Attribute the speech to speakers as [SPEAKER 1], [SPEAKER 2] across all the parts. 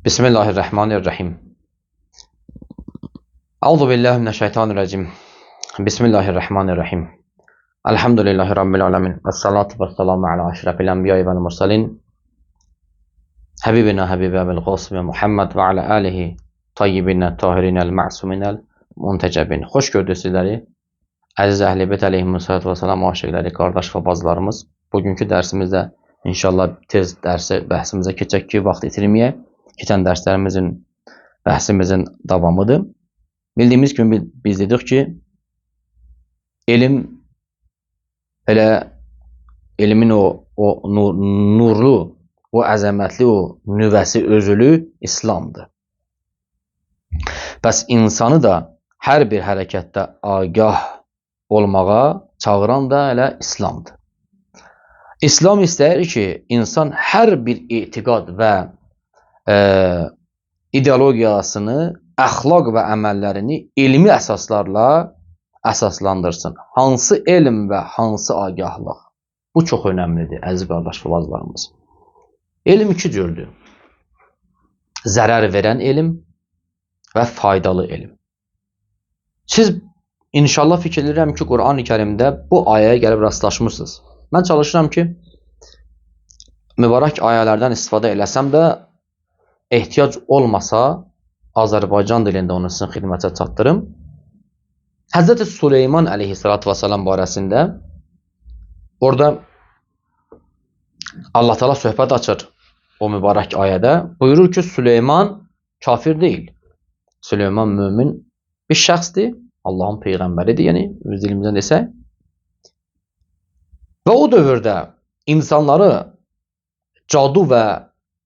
[SPEAKER 1] Bismillahirrahmanirrahim. Euzu billahi mineşşeytanirracim. Bismillahirrahmanirrahim. Elhamdülillahi rabbil alamin. Vessalatu vesselamu ala eşrefil enbiya'i vel murselin. Habibina habibi abil qasim Muhammed ve ala alihi tayyibin tahirinel ma'suminel muntecebin. Xoş gördük sizləri. Əziz Əhl-i Beyt əleyhissalatu vesselam aşiqləri, qardaş və bacılarımız. Bugünkü dərsimizdə inşallah tez dərsi bəhsimizə keçək ki, vaxt itirməyək. Keçən dərslərimizin bəhsimizin davamıdır. Bildiyimiz kimi biz dedik ki, elm elə elmin o nurlu, o əzəmətli, o nüvəsi, özülü İslamdır. Bəs insanı da hər bir hərəkətdə agah olmağa çağıran da elə İslamdır. İslam istəyir ki, insan hər bir etiqad və ideologiyasını, əxlaq və əməllərini elmi əsaslarla əsaslandırsın. Hansı elm və hansı agahlıq? Bu çox önəmlidir, əziz qardaş və bacılarımız. Elm iki cürdür. Zərər verən elm və faydalı elm. Siz inşallah fikir edirəm ki, Qur'an-ı Kərimdə bu ayəyə gəlib rastlaşmısınız. Mən çalışıram ki, mübarək ayələrdən istifadə eləsəm də, ehtiyac olmasa, Azərbaycan dilində onu sizin xidmətə çatdırım. Həzrəti Süleyman əleyhissalatu vesselam barəsində orada Allah Teala söhbət açır o mübarək ayədə. Buyurur ki, Süleyman kafir deyil. Süleyman mömin bir şəxsdir. Allahın peyğəmbəridir, yəni öz dilimizdən desək. Və o dövrdə insanları cadu və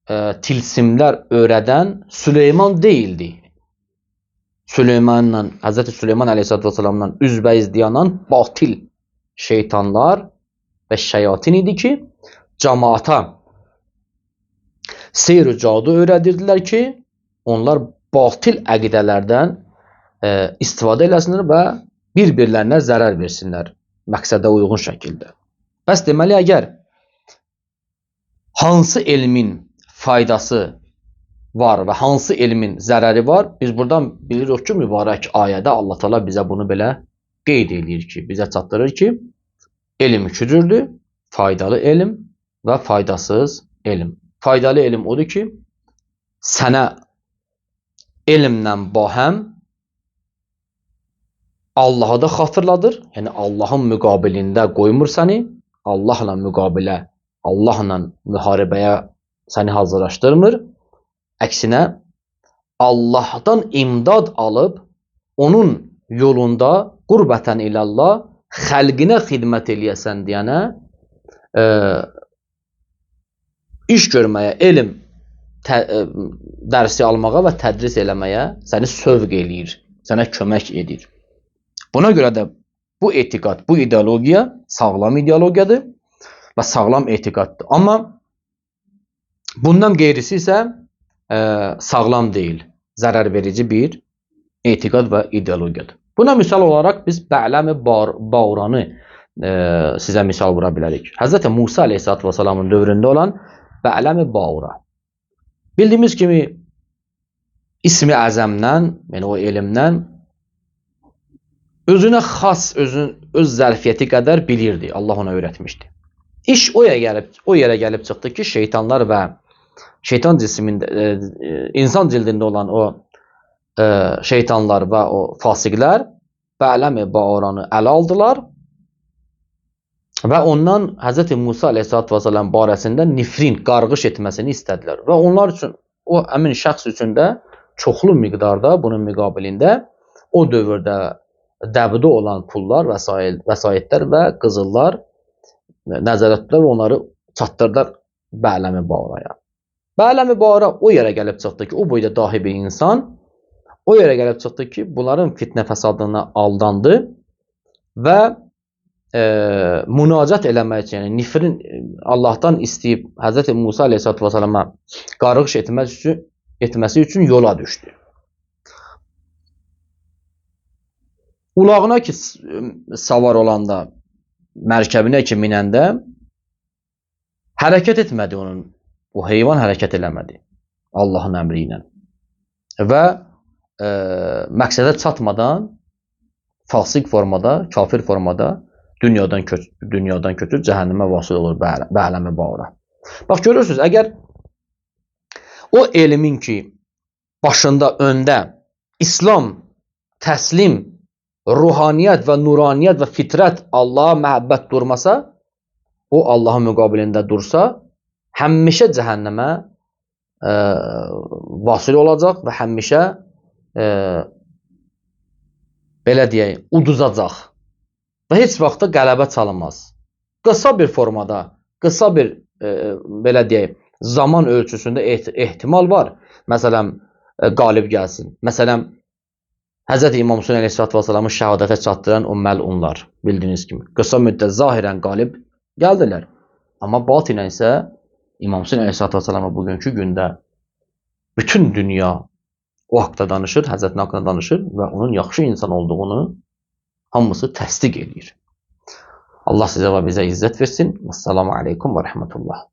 [SPEAKER 1] tilsimlər öyrədən Süleyman deyildi. Süleymanla, Həzrəti Süleyman əleyhissalatu vesselamla üzbəyiz dayanan batil şeytanlar və şeyatin idi ki, cəmaata seyr-i cadu öyrədirdilər ki, onlar batil əqidələrdən istifadə eləsinlər və bir-birlərinə zərər versinlər məqsədə uyğun şəkildə. Bəs deməli, əgər hansı elmin faydası var və hansı elmin zərəri var, biz buradan bilirik ki, mübarək ayədə Allah Teala bizə bunu belə qeyd edir ki, bizə çatdırır ki, elm iki cürdür, faydalı elm və faydasız elm. Faydalı elm odur ki, sənə elmlə bahəm Allah'a da xatırladır, yəni Allahın müqabilində qoymur səni, Allahla müqabilə, Allahla müharibəyə səni hazırlaşdırmır. Əksinə, Allahdan imdad alıb, onun yolunda qurbətən ilallah, xəlqinə xidmət eləyəsən deyənə, iş görməyə, elm dərsi almağa və tədris eləməyə səni sövq eləyir, sənə kömək edir. Buna görə də bu etiqad, bu ideologiya sağlam ideologiyadır və sağlam etiqaddır. Amma bundan qeyrisi isə sağlam deyil, zərər verici bir etiqad və ideologiyadır. Buna misal olaraq biz Bə'ləmi Bağuranı sizə misal vura bilərik. Həzrəti Musa əleyhissalatu vesselamın dövründə olan Bə'ləmi Bağura. Bildiyimiz kimi ismi əzəmdən, yəni o elmdən özünə xas, öz zərfiyyəti qədər bilirdi. Allah ona öyrətmişdi. İş o yerə gəlib çıxdı ki, şeytanlar və şeytan cismində, insan cildində olan o şeytanlar və o fasiqlər Bə'ləmi Bağuranı ələ aldılar və ondan Hz. Musa əleyhissalatu vesselam barəsində nifrin, qarğış etməsini istədilər. Və onlar üçün, o əmin şəxs üçün də çoxlu miqdarda bunun müqabilində o dövrdə dəbdə olan pullar, vəsaitlər və qızıllar nəzərdə tutdular və onları çatdırdılar Bə'ləmi Bağuraya. Bə'ləmi Bağura o yerə gəlib çıxdı ki, o boyda dahi bir insan o yerə gəlib çıxdı ki, bunların fitnə fəsadına aldandı və münacat eləmək üçün, yəni nifrin Allahdan istəyib Hz. Musa əleyhissalatu vesselama qarğış etməsi üçün yola düşdü. Ulağına ki savar olanda, mərkəbinə ki minəndə hərəkət etmədi onun. O heyvan hərəkət eləmədi. Allahın əmri ilə. Və məqsədə çatmadan fasik formada, kafir formada dünyadan köçür, cəhənnəmə vasil olur bə'ləmə bağıra. Bax görürsünüz, əgər o elmin ki, başında, öndə İslam, təslim, ruhaniyyət və nuraniyyət və fitrət, Allaha məhəbbət durmasa, o Allahın müqabilində dursa, həmişə cəhənnəmə vasil olacaq və həmişə belə deyək, uduzacaq və heç vaxtda qələbə çalınmaz. Qısa bir formada, qısa bir belə deyək, zaman ölçüsündə ehtimal var. Məsələn, qalib gəlsin. Məsələn, Hz. İmam Hüseyin əleyhissalatu vesselamı şəhadətə çatdıran o məlunlar, bildiyiniz kimi, qısa müddət zahirən qalib gəldilər. Amma batinən isə İmam Hüseyin əleyhissalatu vesselamı bugünkü gündə bütün dünya o haqda danışır, Həzrətin haqqında danışır və onun yaxşı insan olduğunu hamısı təsdiq edir. Allah sizə və bizə izzət versin. Assalamu aleykum və rəhmətullah.